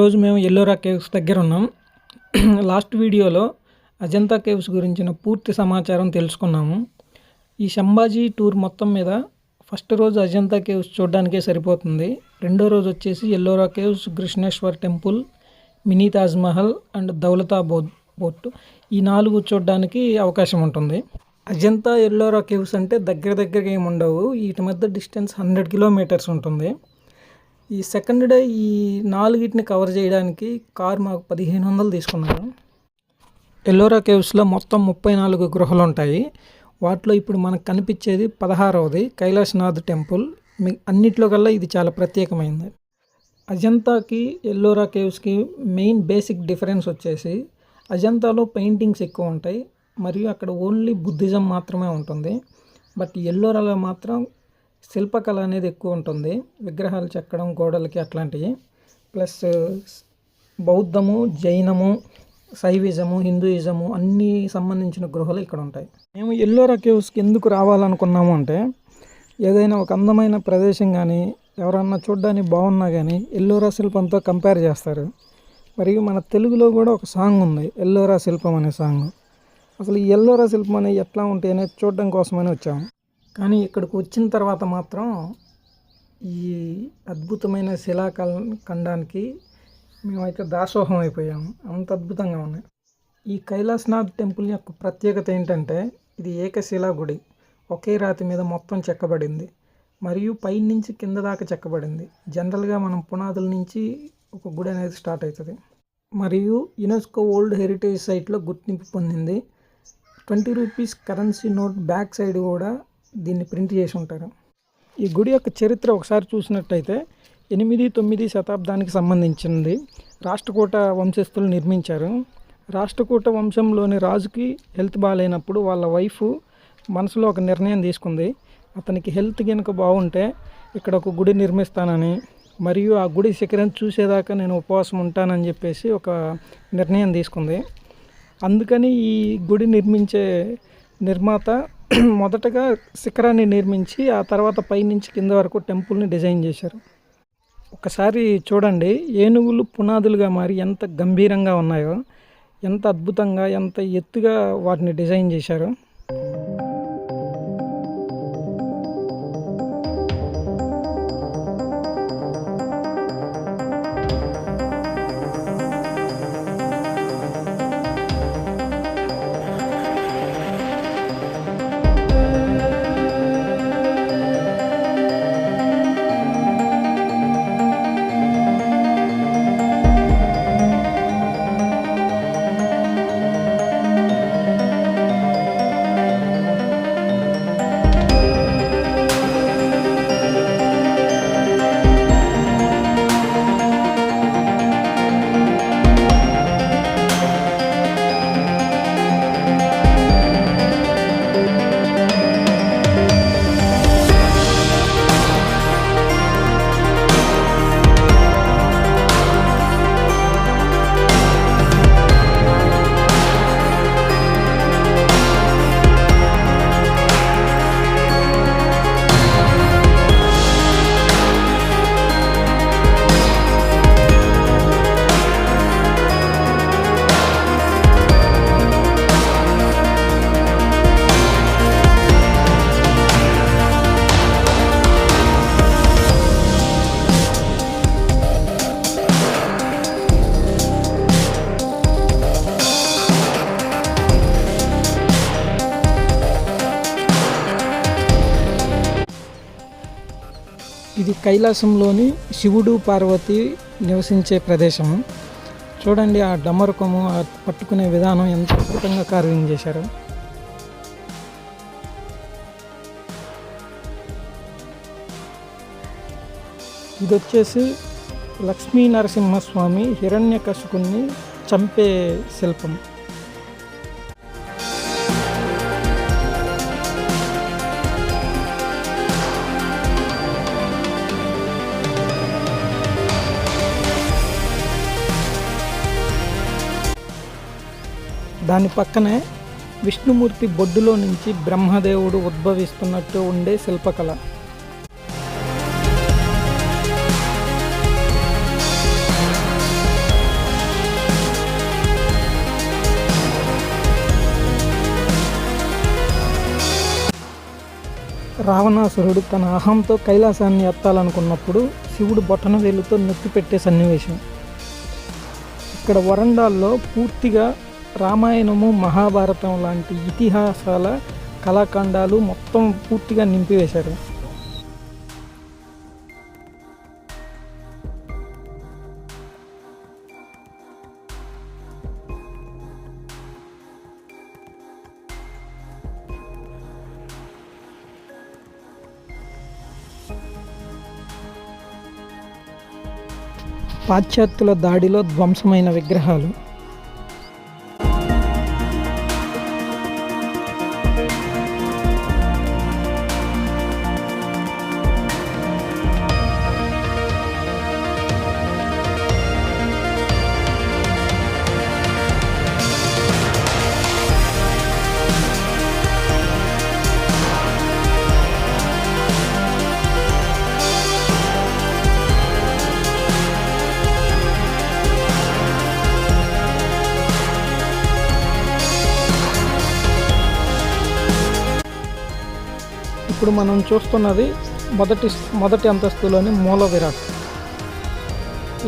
ఈరోజు మేము ఎల్లోరా కేవ్స్ దగ్గర ఉన్నాం. లాస్ట్ వీడియోలో అజంతా కేవ్స్ గురించిన పూర్తి సమాచారం తెలుసుకున్నాము. ఈ సంభాజీ టూర్ మొత్తం మీద ఫస్ట్ రోజు అజంతా కేవ్స్ చూడడానికే సరిపోతుంది. రెండో రోజు వచ్చేసి Ellora caves, Krishneshwar temple, mini Taj Mahal and Daulatabad port, ఈ 4 చూడడానికి అవకాశం ఉంటుంది. అజంతా ఎల్లోరా కేవ్స్ అంటే దగ్గరగా ఏమి ఉండవు. వీటి మధ్య డిస్టెన్స్ 100 కిలోమీటర్స్ ఉంటుంది. ఈ సెకండ్ డే ఈ 4 కవర్ చేయడానికి కార్ మాకు 1500 తీసుకున్నారు. ఎల్లోరా కేవ్స్లో మొత్తం 34 గుహలు ఉంటాయి. వాటిలో ఇప్పుడు మనకు కనిపించేది 16వది కైలాసనాథ్ టెంపుల్. అన్నిట్లో కల్లా ఇది చాలా ప్రత్యేకమైనది. అజంతాకి ఎల్లోరా కేవ్స్కి మెయిన్ బేసిక్ డిఫరెన్స్ వచ్చేసి అజంతాలో పెయింటింగ్స్ ఎక్కువ ఉంటాయి మరియు అక్కడ ఓన్లీ బుద్ధిజం మాత్రమే ఉంటుంది. బట్ ఎల్లోరాలో మాత్రం శిల్పకళ అనేది ఎక్కువ ఉంటుంది. విగ్రహాలు చెక్కడం, గోడలకి అట్లాంటివి. ప్లస్ బౌద్ధము, జైనము, శైవిజము, హిందూయిజము అన్నీ సంబంధించిన గృహలు ఇక్కడ ఉంటాయి. మేము ఎల్లోరా కేవ్స్కి ఎందుకు రావాలనుకున్నాము అంటే, ఏదైనా ఒక అందమైన ప్రదేశం కానీ ఎవరన్నా చూడడానికి బాగున్నా కానీ ఎల్లోరా శిల్పంతో కంపేర్ చేస్తారు. మరియు మన తెలుగులో కూడా ఒక సాంగ్ ఉంది, ఎల్లోరా శిల్పం అనే సాంగ్. అసలు ఈ ఎల్లోరా శిల్పం అనేది ఎట్లా ఉంటే అనేది చూడడం కోసమని వచ్చాము. కానీ ఇక్కడికి వచ్చిన తర్వాత మాత్రం ఈ అద్భుతమైన శిలాఖండానికి మేమైతే దాసోహం అయిపోయాము. అంత అద్భుతంగా ఉన్నాయి. ఈ కైలాసనాథ్ టెంపుల్ యొక్క ప్రత్యేకత ఏంటంటే, ఇది ఏకశిలా గుడి. ఒకే రాతి మీద మొత్తం చెక్కబడింది మరియు పైనుంచి కింద దాకా చెక్కబడింది. జనరల్గా మనం పునాదుల నుంచి ఒక గుడి అనేది స్టార్ట్ అవుతుంది. మరియు యునెస్కో వరల్డ్ హెరిటేజ్ సైట్లో గుర్తింపు పొందింది. 20 rupees currency note back side కూడా దీన్ని ప్రింట్ చేసి ఉంటారు. ఈ గుడి యొక్క చరిత్ర ఒకసారి చూసినట్టయితే 8-9 శతాబ్దానికి సంబంధించింది. రాష్ట్రకూట వంశస్థులు నిర్మించారు. రాష్ట్రకూట వంశంలోని రాజుకి హెల్త్ బాగాలేనప్పుడు వాళ్ళ వైఫ్ మనసులో ఒక నిర్ణయం తీసుకుంది. అతనికి హెల్త్ కనుక బాగుంటే ఇక్కడ ఒక గుడి నిర్మిస్తానని, మరియు ఆ గుడి శిఖరం చూసేదాకా నేను ఉపవాసం ఉంటానని చెప్పేసి ఒక నిర్ణయం తీసుకుంది. అందుకని ఈ గుడి నిర్మించే నిర్మాత మొదటగా శిఖరాన్ని నిర్మించి ఆ తర్వాత పైనుంచి కింద వరకు టెంపుల్ని డిజైన్ చేశారు. ఒకసారి చూడండి, ఏనుగులు పునాదులుగా మారి ఎంత గంభీరంగా ఉన్నాయో, ఎంత అద్భుతంగా, ఎంత ఎత్తుగా వాటిని డిజైన్ చేశారు. ఇది కైలాసంలోని శివుడు, పార్వతి నివసించే ప్రదేశం. చూడండి, ఆ డమరుకము, ఆ పట్టుకునే విధానం ఎంత అద్భుతంగా కార్వింగ్ చేశారు. ఇది వచ్చేసి లక్ష్మీ నరసింహస్వామి హిరణ్యకశిపుణ్ణి చంపే శిల్పం. దాని పక్కనే విష్ణుమూర్తి బొడ్డులో నుంచి బ్రహ్మదేవుడు ఉద్భవిస్తున్నట్టు ఉండే శిల్పకళ. రావణాసురుడు తన అహంతో కైలాసాన్ని ఎత్తాలనుకున్నప్పుడు శివుడు బొటనవేలుతో నొక్కి పెట్టే సన్నివేశం. ఇక్కడ వరండాల్లో పూర్తిగా రామాయణము, మహాభారతం లాంటి ఇతిహాసాల కళాఖండాలు మొత్తం పూర్తిగా నింపివేశారు. పాశ్చాత్యుల దాడిలో ధ్వంసమైన విగ్రహాలు. ఇప్పుడు మనం చూస్తున్నది మొదటి అంతస్తులోని మూల విరాట్.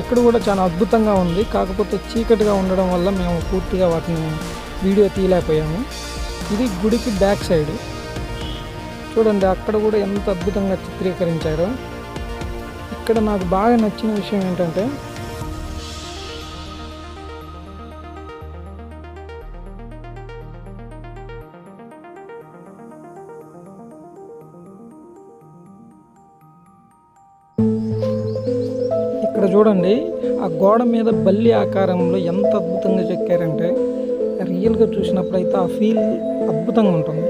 ఇక్కడ కూడా చాలా అద్భుతంగా ఉంది. కాకపోతే చీకటిగా ఉండడం వల్ల మేము పూర్తిగా వాటిని వీడియో తీయలేకపోయాము. ఇది గుడికి బ్యాక్ సైడ్ చూడండి, అక్కడ కూడా ఎంత అద్భుతంగా చిత్రీకరించారో. ఇక్కడ నాకు బాగా నచ్చిన విషయం ఏంటంటే ఇక్కడ చూడండి, ఆ గోడ మీద బల్లి ఆకారంలో ఎంత అద్భుతంగా చెక్కారంటే రియల్గా చూసినప్పుడైతే ఆ ఫీల్ అద్భుతంగా ఉంటుంది.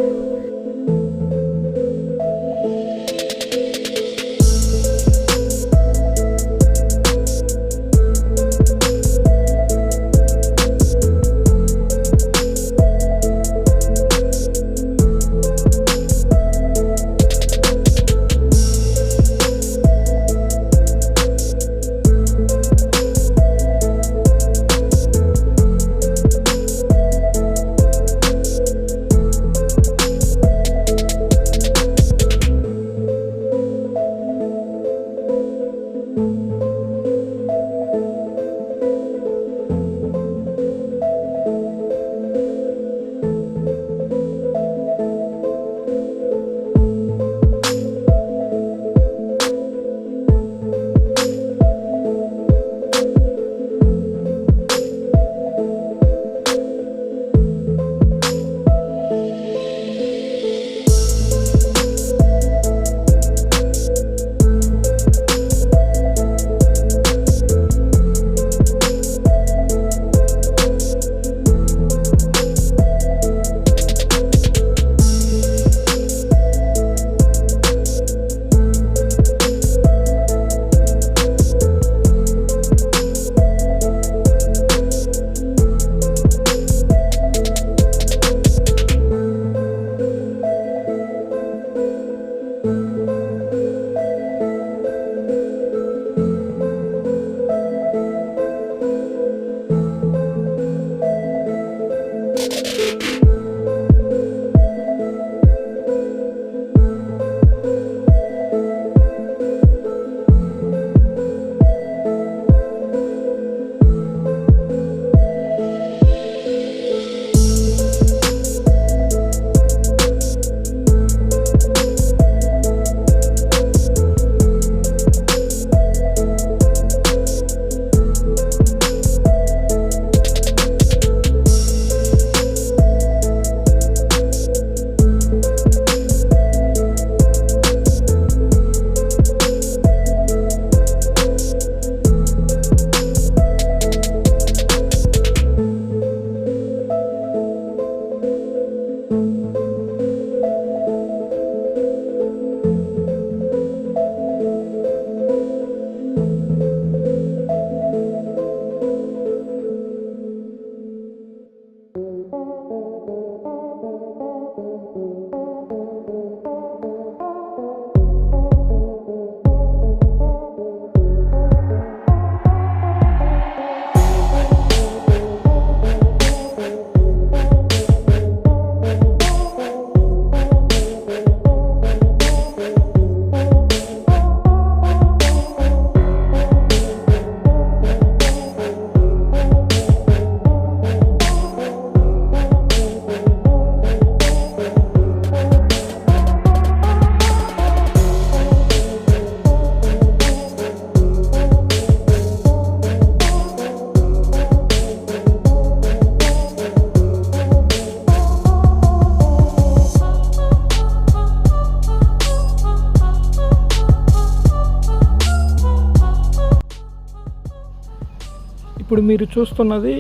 ఇప్పుడు మీరు చూస్తున్నది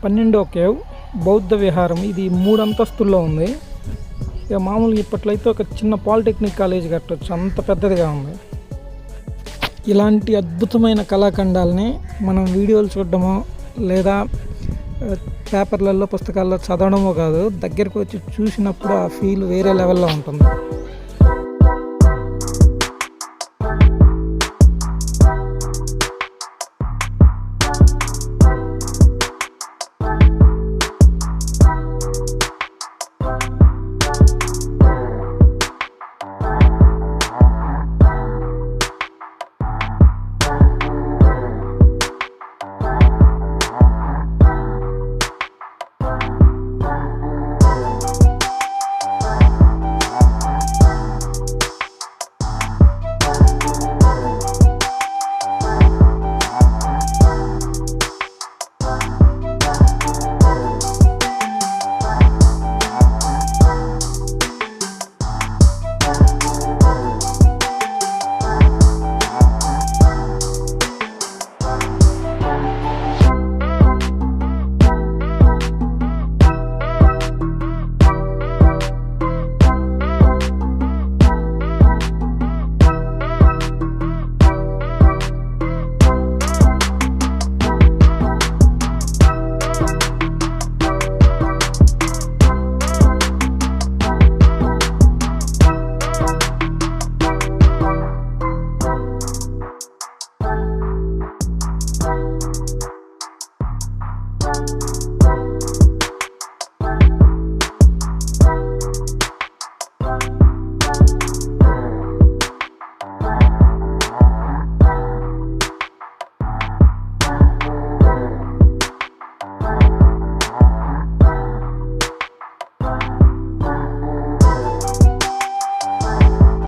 12వ కేవ్ బౌద్ధ విహారం. ఇది 3 అంతస్తుల్లో ఉంది. ఇక మామూలుగా ఇప్పట్లో అయితే ఒక చిన్న పాలిటెక్నిక్ కాలేజ్ కట్టవచ్చు, అంత పెద్దదిగా ఉంది. ఇలాంటి అద్భుతమైన కళాఖండాలని మనం వీడియోలు చూడడమో లేదా పేపర్లలో పుస్తకాల్లో చదవడమో కాదు, దగ్గరకు వచ్చి చూసినప్పుడు ఆ ఫీల్ వేరే లెవెల్లో ఉంటుంది.